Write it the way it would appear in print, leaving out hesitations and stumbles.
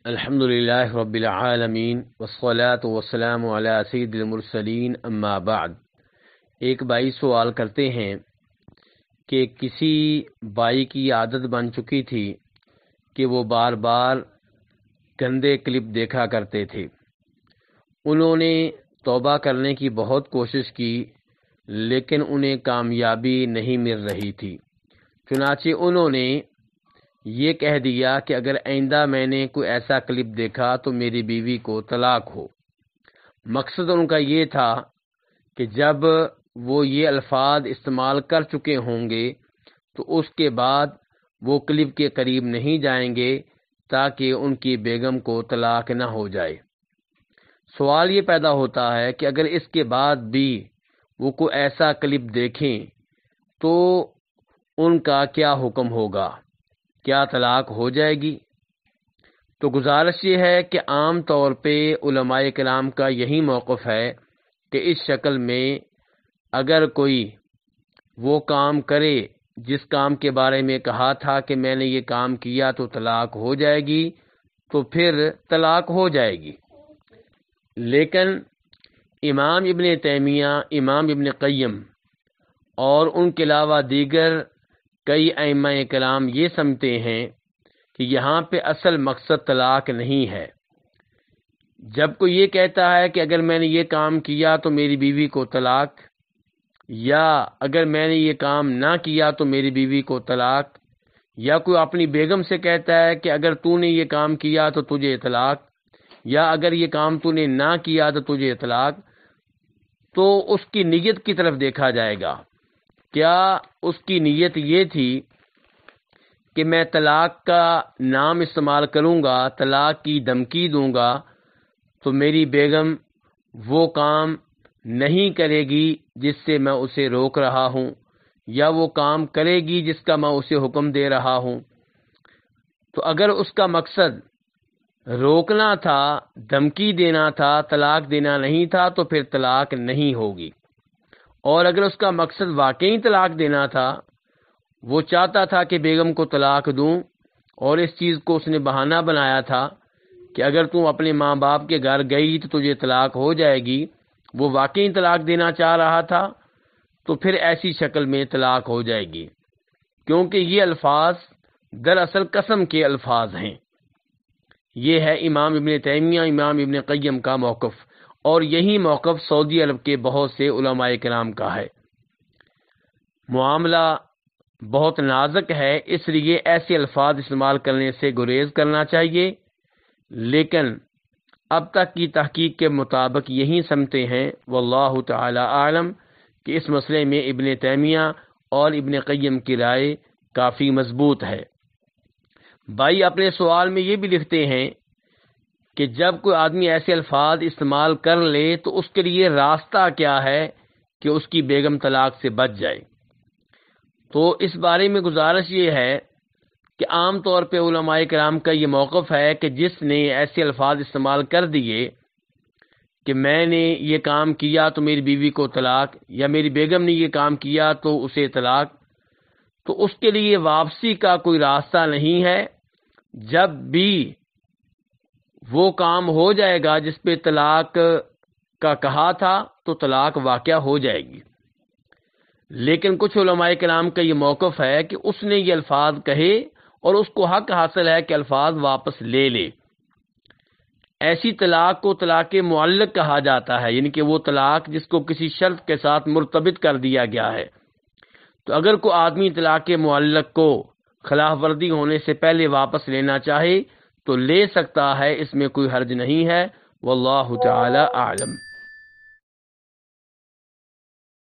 الحمدللہ رب العالمین والصلاة والسلام علی سید المرسلین اما بعد۔ ایک بھائی سوال کرتے ہیں کہ کسی بھائی کی عادت بن چکی تھی کہ وہ بار بار گندے کلپ دیکھا کرتے تھے۔ انہوں نے توبہ کرنے کی بہت کوشش کی لیکن انہیں کامیابی نہیں مل رہی تھی، چنانچہ انہوں نے یہ کہہ دیا کہ اگر آئندہ میں نے کوئی ایسا کلپ دیکھا تو میری بیوی کو طلاق ہو۔ مقصد ان کا یہ تھا کہ جب وہ یہ الفاظ استعمال کر چکے ہوں گے تو اس کے بعد وہ کلپ کے قریب نہیں جائیں گے تاکہ ان کی بیگم کو طلاق نہ ہو جائے۔ سوال یہ پیدا ہوتا ہے کہ اگر اس کے بعد بھی وہ کوئی ایسا کلپ دیکھیں تو ان کا کیا حکم ہوگا؟ کیا طلاق ہو جائے گی؟ تو گزارش یہ ہے کہ عام طور پہ علماء کرام کا یہی موقف ہے کہ اس شکل میں اگر کوئی وہ کام کرے جس کام کے بارے میں کہا تھا کہ میں نے یہ کام کیا تو طلاق ہو جائے گی، تو پھر طلاق ہو جائے گی۔ لیکن امام ابن تیمیہ، امام ابن قیم اور ان کے علاوہ دیگر کئی ائمہ کرام یہ سمجھتے ہیں کہ یہاں پہ اصل مقصد طلاق نہیں ہے۔ جب کوئی یہ کہتا ہے کہ اگر میں نے یہ کام کیا تو میری بیوی کو طلاق، یا اگر میں نے یہ کام نہ کیا تو میری بیوی کو طلاق، یا کوئی اپنی بیگم سے کہتا ہے کہ اگر تو نے یہ کام کیا تو تجھے طلاق، یا اگر یہ کام تو نے نہ کیا تو تجھے طلاق، تو اس کی نیت کی طرف دیکھا جائے گا۔ کیا اس کی نیت یہ تھی کہ میں طلاق کا نام استعمال کروں گا، طلاق کی دھمکی دوں گا تو میری بیگم وہ کام نہیں کرے گی جس سے میں اسے روک رہا ہوں، یا وہ کام کرے گی جس کا میں اسے حکم دے رہا ہوں؟ تو اگر اس کا مقصد روکنا تھا، دھمکی دینا تھا، طلاق دینا نہیں تھا تو پھر طلاق نہیں ہوگی۔ اور اگر اس کا مقصد واقعی طلاق دینا تھا، وہ چاہتا تھا کہ بیگم کو طلاق دوں، اور اس چیز کو اس نے بہانہ بنایا تھا کہ اگر تم اپنے ماں باپ کے گھر گئی تو تجھے طلاق ہو جائے گی، وہ واقعی طلاق دینا چاہ رہا تھا، تو پھر ایسی شکل میں طلاق ہو جائے گی، کیونکہ یہ الفاظ دراصل قسم کے الفاظ ہیں۔ یہ ہے امام ابن تیمیہ، امام ابن قیم کا موقف، اور یہی موقف سعودی عرب کے بہت سے علماء کرام کا ہے۔ معاملہ بہت نازک ہے، اس لیے ایسے الفاظ استعمال کرنے سے گریز کرنا چاہیے، لیکن اب تک کی تحقیق کے مطابق یہی سمجھتے ہیں، واللہ تعالی عالم، کہ اس مسئلے میں ابن تیمیہ اور ابن قیم کی رائے کافی مضبوط ہے۔ بھائی اپنے سوال میں یہ بھی لکھتے ہیں کہ جب کوئی آدمی ایسے الفاظ استعمال کر لے تو اس کے لیے راستہ کیا ہے کہ اس کی بیگم طلاق سے بچ جائے؟ تو اس بارے میں گزارش یہ ہے کہ عام طور پہ علماء کرام کا یہ موقف ہے کہ جس نے ایسے الفاظ استعمال کر دیے کہ میں نے یہ کام کیا تو میری بیوی کو طلاق، یا میری بیگم نے یہ کام کیا تو اسے طلاق، تو اس کے لیے واپسی کا کوئی راستہ نہیں ہے۔ جب بھی وہ کام ہو جائے گا جس پہ طلاق کا کہا تھا تو طلاق واقع ہو جائے گی۔ لیکن کچھ علماء کرام کا یہ موقف ہے کہ اس نے یہ الفاظ کہے اور اس کو حق حاصل ہے کہ الفاظ واپس لے لے۔ ایسی طلاق کو طلاق معلق کہا جاتا ہے، یعنی کہ وہ طلاق جس کو کسی شرط کے ساتھ مرتبط کر دیا گیا ہے۔ تو اگر کوئی آدمی طلاق معلق کو خلاف ورزی ہونے سے پہلے واپس لینا چاہے تو لے سکتا ہے، اس میں کوئی حرج نہیں ہے، واللہ تعالی اعلم۔